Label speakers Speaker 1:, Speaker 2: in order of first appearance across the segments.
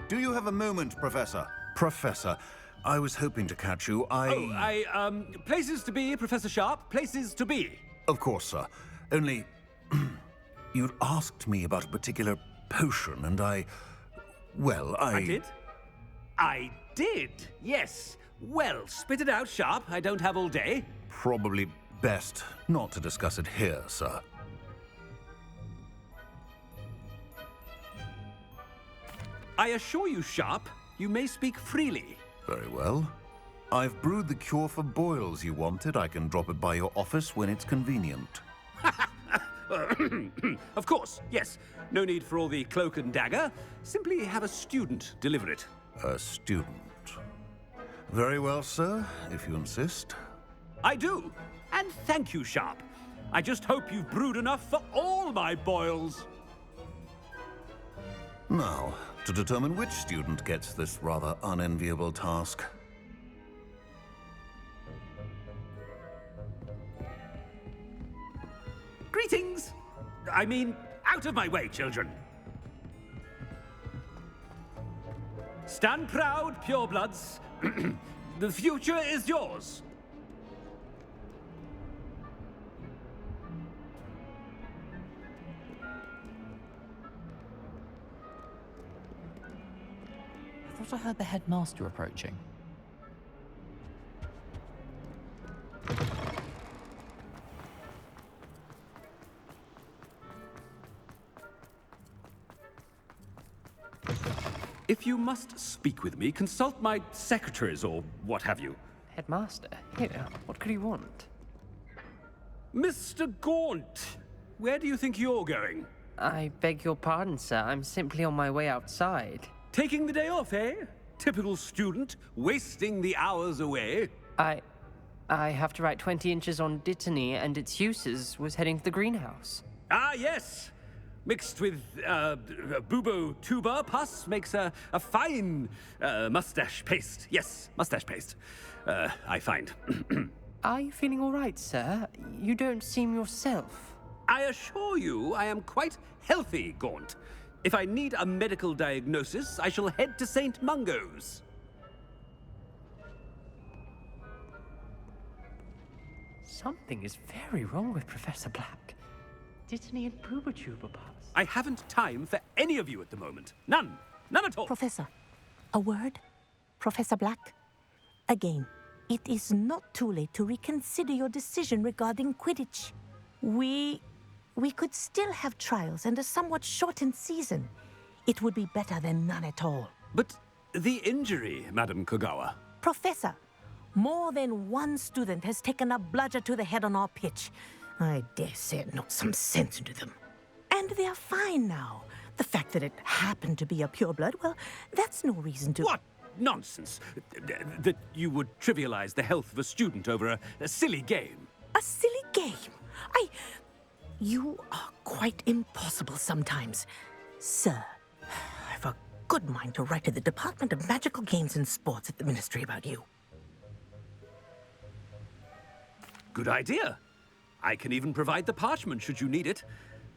Speaker 1: Do you have a moment, Professor? Professor, I was hoping to catch you.
Speaker 2: Places to be, Professor Sharp. Places to be.
Speaker 1: Of course, sir. Only... you'd asked me about a particular potion, and I
Speaker 2: did? I did, yes. Well, spit it out, Sharp. I don't have all day.
Speaker 1: Probably best not to discuss it here, sir.
Speaker 2: I assure you, Sharp, you may speak freely.
Speaker 1: Very well. I've brewed the cure for boils you wanted. I can drop it by your office when it's convenient.
Speaker 2: Of course, yes. No need for all the cloak and dagger. Simply have a student deliver it.
Speaker 1: A student. Very well, sir, if you insist.
Speaker 2: I do. And thank you, Sharp. I just hope you've brewed enough for all my boils.
Speaker 1: Now, to determine which student gets this rather unenviable task.
Speaker 2: Greetings! I mean, out of my way, children. Stand proud, purebloods. The future is yours.
Speaker 3: I thought I heard the headmaster approaching.
Speaker 2: If you must speak with me, consult my secretaries or what have you.
Speaker 4: Headmaster? Here, what could he want?
Speaker 2: Mr. Gaunt, where do you think you're going?
Speaker 4: I beg your pardon, sir. I'm simply on my way outside.
Speaker 2: Taking the day off, eh? Typical student, wasting the hours away.
Speaker 4: I have to write 20 inches on dittany and its uses. Was heading to the greenhouse.
Speaker 2: Ah, yes. Mixed with bubo tuber pus makes a fine mustache paste. Yes, mustache paste. I find.
Speaker 4: Are you feeling all right, sir? You don't seem yourself.
Speaker 2: I assure you I am quite healthy, Gaunt. If I need a medical diagnosis, I shall head to St. Mungo's.
Speaker 4: Something is very wrong with Professor Black. Dittany and Pooba-Tuba Pass.
Speaker 2: I haven't time for any of you at the moment. None. None at all.
Speaker 5: Professor, a word? Professor Black? Again, it is not too late to reconsider your decision regarding Quidditch. We could still have trials and a somewhat shortened season. It would be better than none at all.
Speaker 2: But the injury, Madam Kogawa.
Speaker 5: Professor, more than one student has taken a bludger to the head on our pitch. I dare say it knocked some sense into them. And they are fine now. The fact that it happened to be a pureblood, well, that's no reason to...
Speaker 2: What nonsense! That you would trivialize the health of a student over a silly game.
Speaker 5: A silly game? You are quite impossible sometimes. Sir, I've a good mind to write to the Department of Magical Games and Sports at the Ministry about you.
Speaker 2: Good idea. I can even provide the parchment should you need it.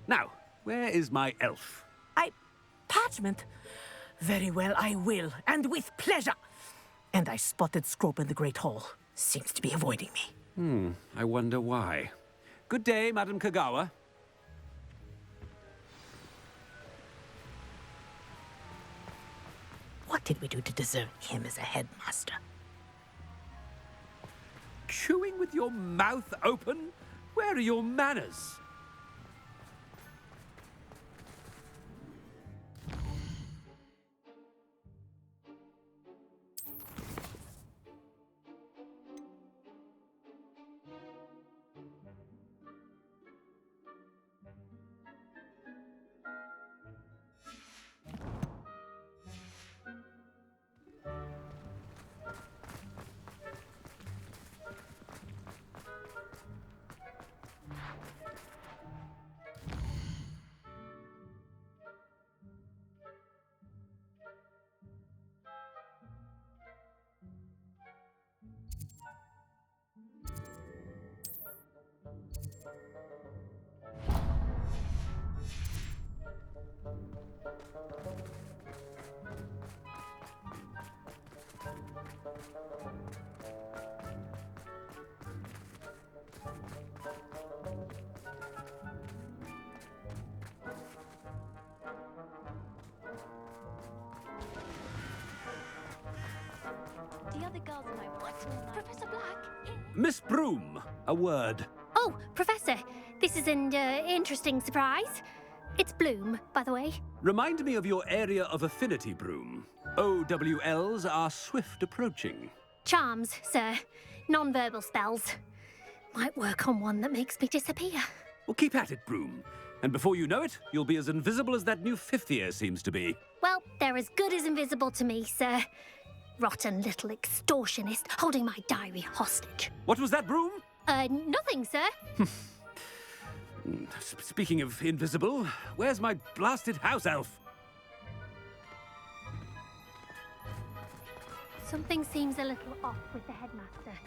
Speaker 2: Now, where is my elf?
Speaker 5: Parchment? Very well, I will, and with pleasure. And I spotted Scrope in the Great Hall. Seems to be avoiding me.
Speaker 2: I wonder why. Good day, Madam Kogawa.
Speaker 5: What did we do to deserve him as a headmaster?
Speaker 2: Chewing with your mouth open? Where are your manners? Miss Broom, a word.
Speaker 6: Oh, Professor, this is an interesting surprise. It's Bloom, by the way.
Speaker 2: Remind me of your area of affinity, Broom. OWLs are swift approaching.
Speaker 6: Charms, sir. Non-verbal spells. Might work on one that makes me disappear.
Speaker 2: Well, keep at it, Broom. And before you know it, you'll be as invisible as that new fifth year seems to be.
Speaker 6: Well, they're as good as invisible to me, sir. Rotten little extortionist holding my diary hostage.
Speaker 2: What was that, Broom?
Speaker 6: Nothing, sir.
Speaker 2: Speaking of invisible, where's my blasted house elf?
Speaker 6: Something seems a little off with the headmaster.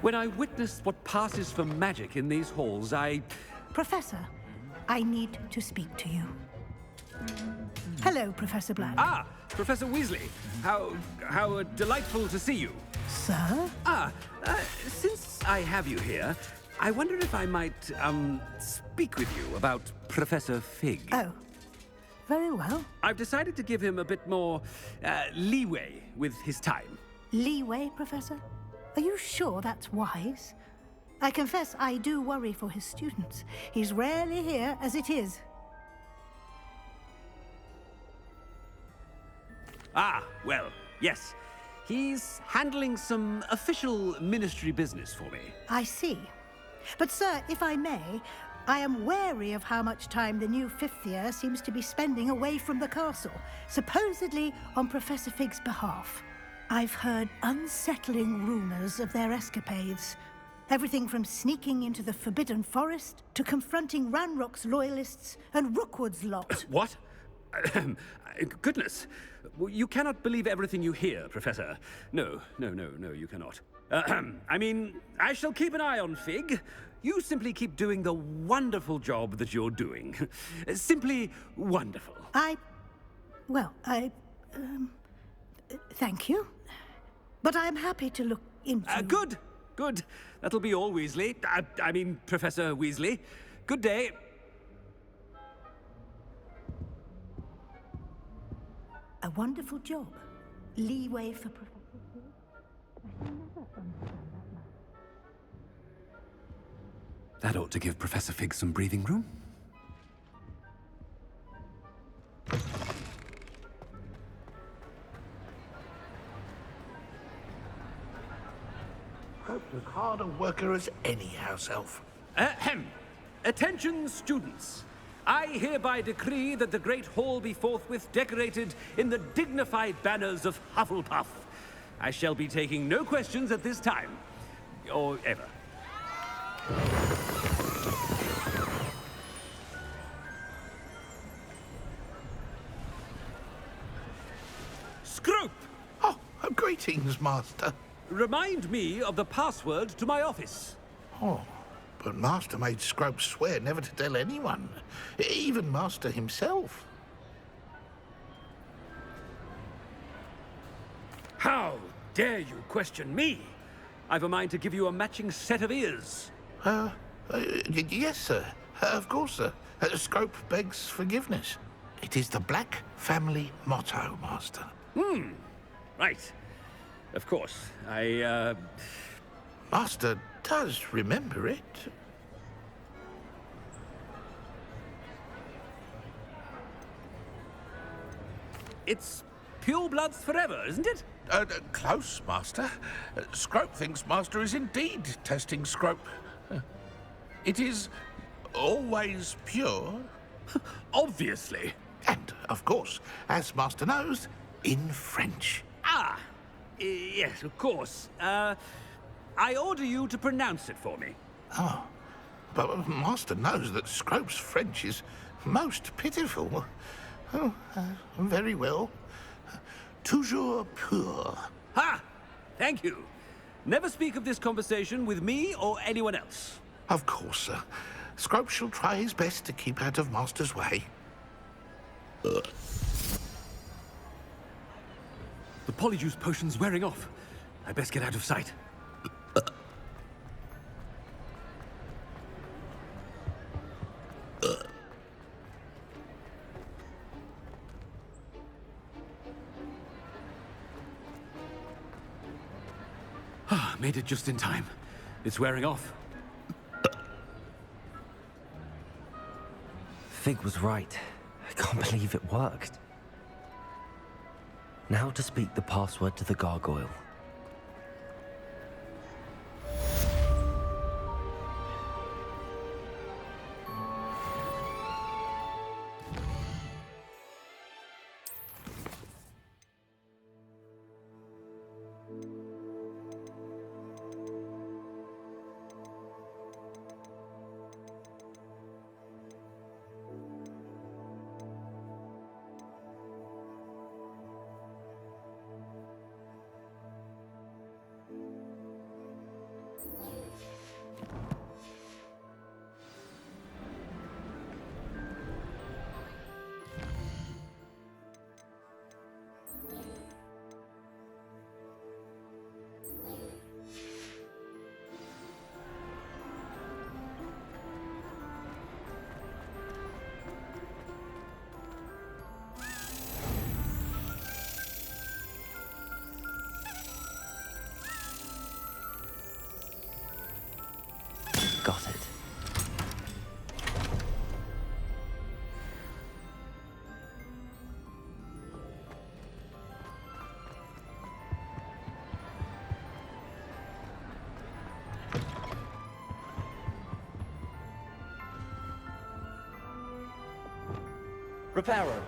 Speaker 2: When I witness what passes for magic in these halls,
Speaker 7: Professor, I need to speak to you. Hello, Professor Black.
Speaker 2: Ah, Professor Weasley. How delightful to see you.
Speaker 7: Sir?
Speaker 2: Since I have you here, I wonder if I might, speak with you about Professor Fig.
Speaker 7: Oh, very well.
Speaker 2: I've decided to give him a bit more, leeway with his time.
Speaker 7: Leeway, Professor? Are you sure that's wise? I confess I do worry for his students. He's rarely here as it is.
Speaker 2: Ah, well, yes. He's handling some official ministry business for me.
Speaker 7: I see. But, sir, if I may, I am wary of how much time the new fifth year seems to be spending away from the castle, supposedly on Professor Fig's behalf. I've heard unsettling rumors of their escapades. Everything from sneaking into the Forbidden Forest to confronting Ranrock's loyalists and Rookwood's lot.
Speaker 2: What? Goodness. You cannot believe everything you hear, Professor. No, you cannot. I mean, I shall keep an eye on Fig. You simply keep doing the wonderful job that you're doing. Simply wonderful.
Speaker 7: Thank you. But I'm happy to look into...
Speaker 2: Good. That'll be all, Weasley. I mean, Professor Weasley. Good day.
Speaker 7: A wonderful job. Leeway for Professor Fig. I shall never understand that.
Speaker 2: That ought to give Professor Fig some breathing room.
Speaker 8: Hope's as hard a worker as any house elf.
Speaker 2: Ahem. Attention, students. I hereby decree that the Great Hall be forthwith decorated in the dignified banners of Hufflepuff. I shall be taking no questions at this time. Or ever. Scrope!
Speaker 8: Oh, greetings, Master.
Speaker 2: Remind me of the password to my office.
Speaker 8: Oh, but Master made Scrope swear never to tell anyone, even Master himself.
Speaker 2: How dare you question me? I've a mind to give you a matching set of ears.
Speaker 8: Yes, sir. Of course, sir. Scrope begs forgiveness. It is the Black family motto, Master.
Speaker 2: Right. Of course.
Speaker 8: Master does remember it.
Speaker 2: It's pure bloods forever, isn't it?
Speaker 8: Close, Master. Scrope thinks Master is indeed testing Scrope. It is always pure.
Speaker 2: Obviously.
Speaker 8: And, of course, as Master knows, in French.
Speaker 2: Yes, of course. I order you to pronounce it for me.
Speaker 8: Oh, but Master knows that Scrope's French is most pitiful. Oh, very well. Toujours pur.
Speaker 2: Ha! Thank you. Never speak of this conversation with me or anyone else.
Speaker 8: Of course, sir. Scrope shall try his best to keep out of Master's way.
Speaker 2: The Polyjuice potion's wearing off. I best get out of sight. Made it just in time. It's wearing off.
Speaker 9: Fig was right. I can't believe it worked. Now to speak the password to the gargoyle. Got it.
Speaker 4: Reparo.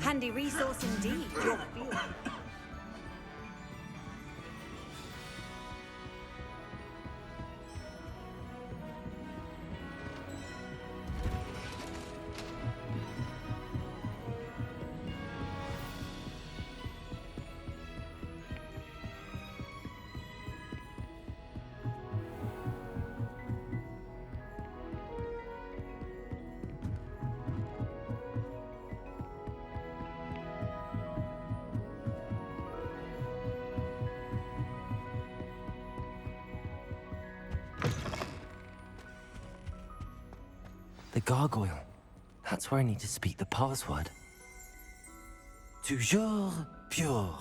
Speaker 10: Handy resource indeed, your field.
Speaker 9: The gargoyle. That's where I need to speak the password. Toujours pure.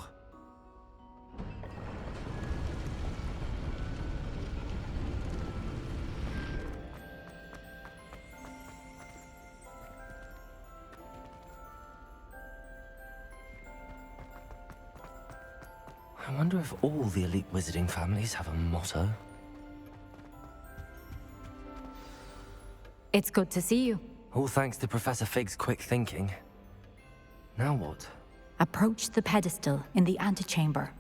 Speaker 9: I wonder if all the elite wizarding families have a motto.
Speaker 11: It's good to see you.
Speaker 9: All thanks to Professor Fig's quick thinking. Now what?
Speaker 11: Approach the pedestal in the antechamber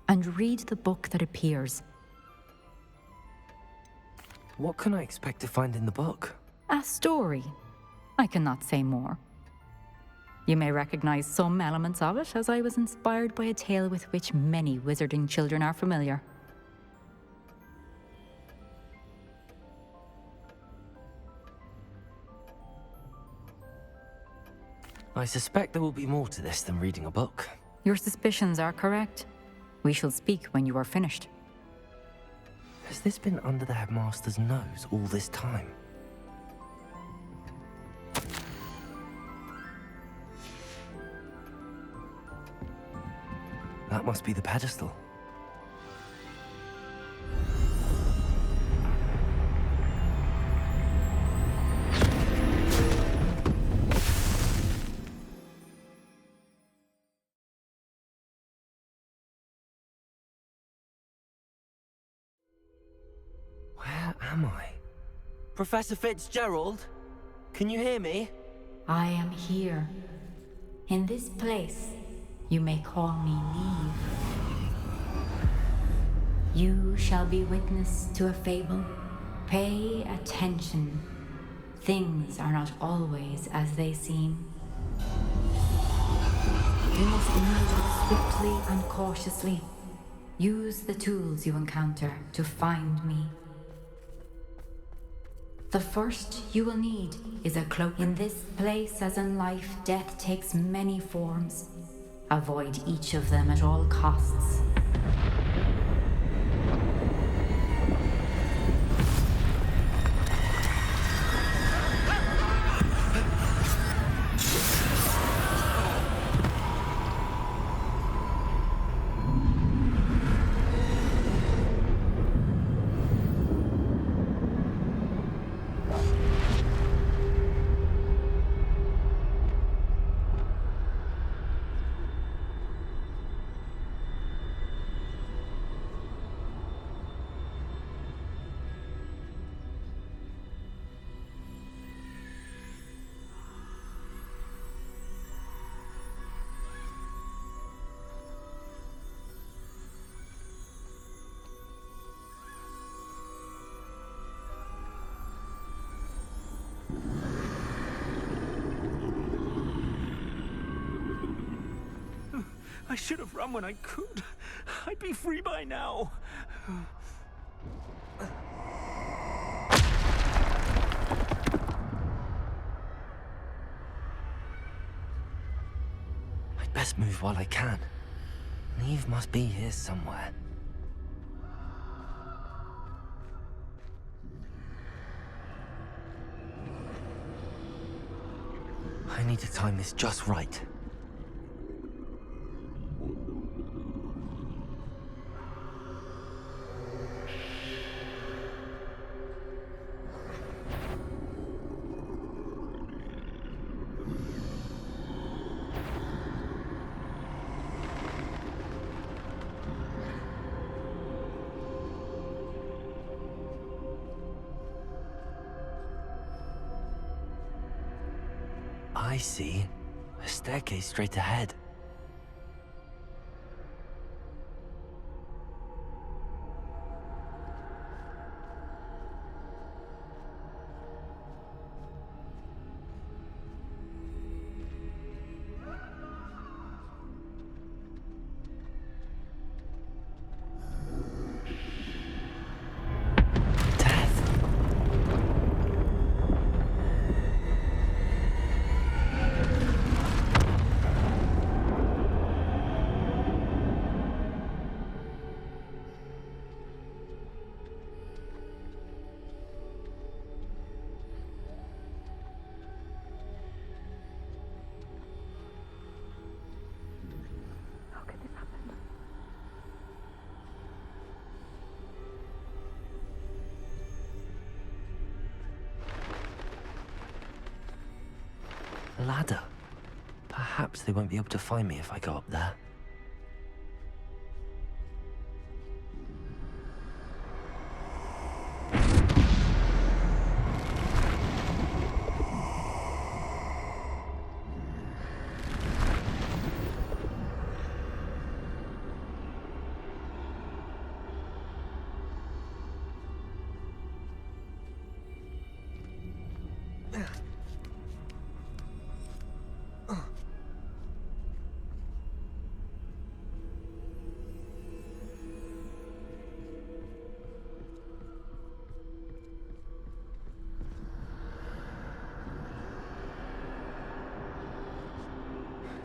Speaker 11: and read the book that appears.
Speaker 9: What can I expect to find in the book?
Speaker 11: A story. I cannot say more. You may recognize some elements of it, as I was inspired by a tale with which many wizarding children are familiar.
Speaker 9: I suspect there will be more to this than reading a book.
Speaker 11: Your suspicions are correct. We shall speak when you are finished.
Speaker 9: Has this been under the headmaster's nose all this time? That must be the pedestal. am I? Professor Fitzgerald? Can you hear me?
Speaker 11: I am here. In this place, you may call me Neve. You shall be witness to a fable. Pay attention. Things are not always as they seem. You must move swiftly and cautiously. Use the tools you encounter to find me. The first you will need is a cloak. In this place, as in life, death takes many forms. Avoid each of them at all costs.
Speaker 12: I should have run when I could. I'd be free by now.
Speaker 9: I'd best move while I can. Neve must be here somewhere. I need to time this just right. I see. A staircase straight ahead. A ladder. Perhaps they won't be able to find me if I go up there.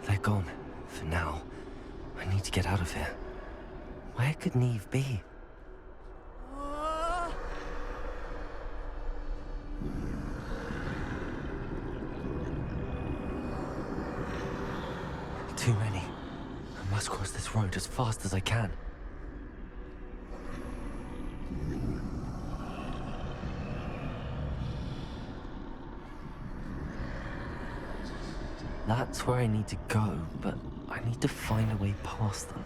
Speaker 9: They're gone, for now. I need to get out of here. Where could Neve be? Too many. I must cross this road as fast as I can. That's where I need to go, but I need to find a way past them.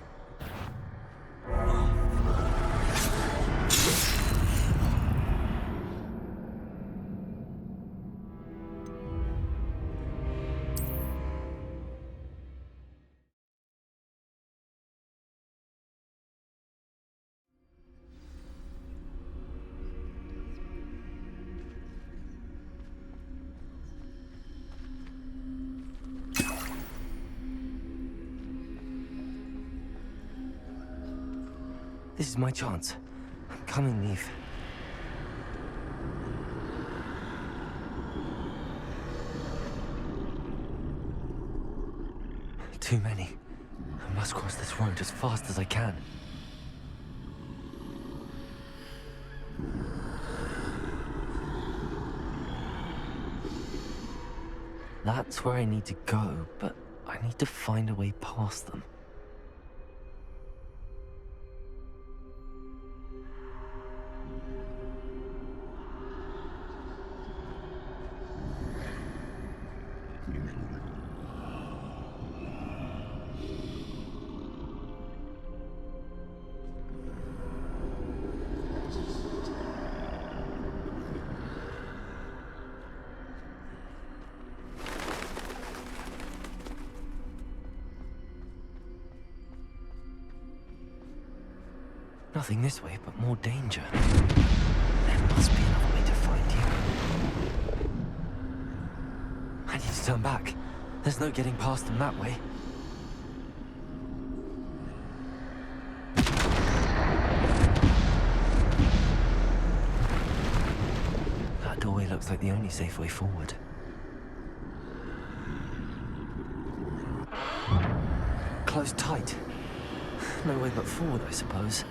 Speaker 9: This is my chance. I'm coming, Neve. Too many. I must cross this road as fast as I can. That's where I need to go, but I need to find a way past them. Nothing this way, but more danger. There must be another way to find you. I need to turn back. There's no getting past them that way. That doorway looks like the only safe way forward. Closed tight. No way but forward, I suppose.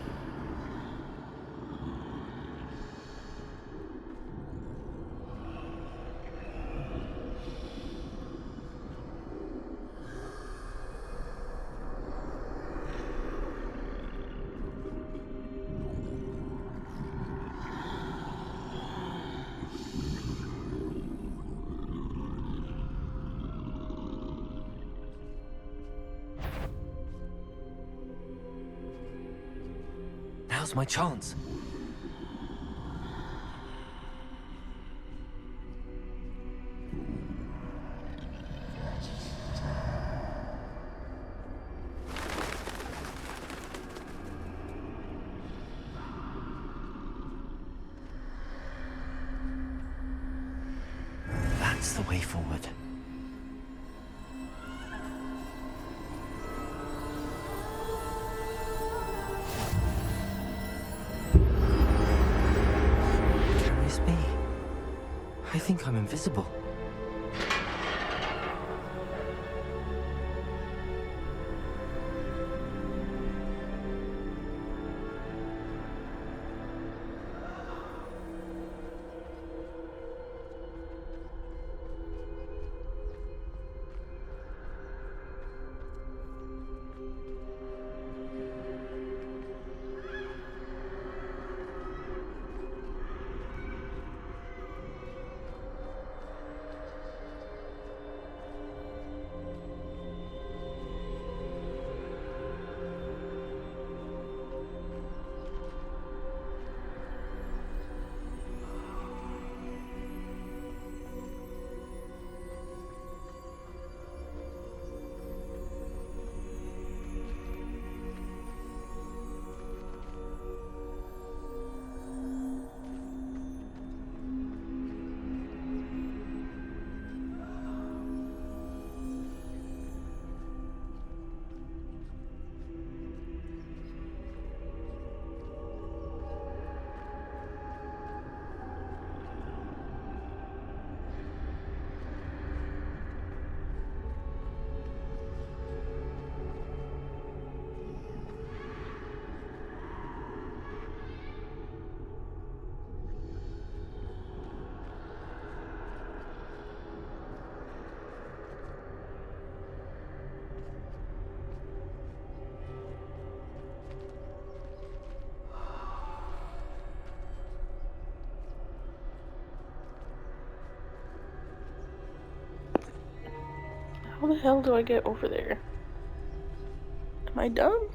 Speaker 9: Now's my chance. That's the way forward. I think I'm invisible.
Speaker 13: How the hell do I get over there? Am I dumb?